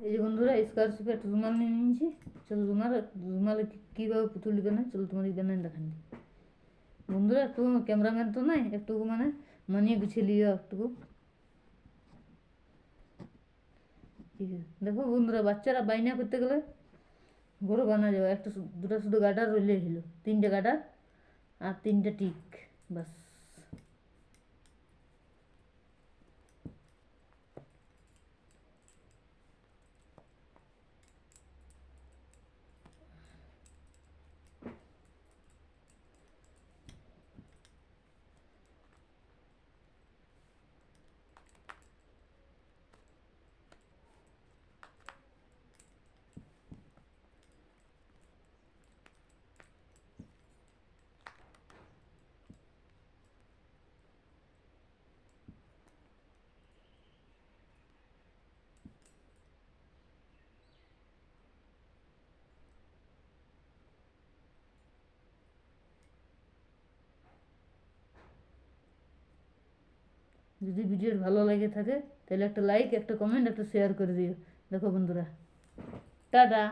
এই যে বন্ধুরা স্কলারশিপে একটা রুমাল নিয়ে নিয়েছি। চলো রুমালে কীভাবে পুতুল বানায় চলো তোমাদের বানায় দেখান দিই। বন্ধুরা একটু ক্যামেরাম্যান তো নাই, একটু মানে মানিয়ে গুছিয়ে লিও একটু। ঠিক আছে, দেখো বন্ধুরা বাচ্চারা বাইনা করতে গেলে ঘরে বানা যাবে। একটা দুটো শুধু গাডার রইলেই হলো, তিনটে গাডার আর তিনটে টিক, বাস। যদি ভিডিওর ভালো লাগে থাকে তাহলে একটা লাইক, একটা কমেন্ট, একটা শেয়ার করে দিও। দেখো বন্ধুরা, টাটা।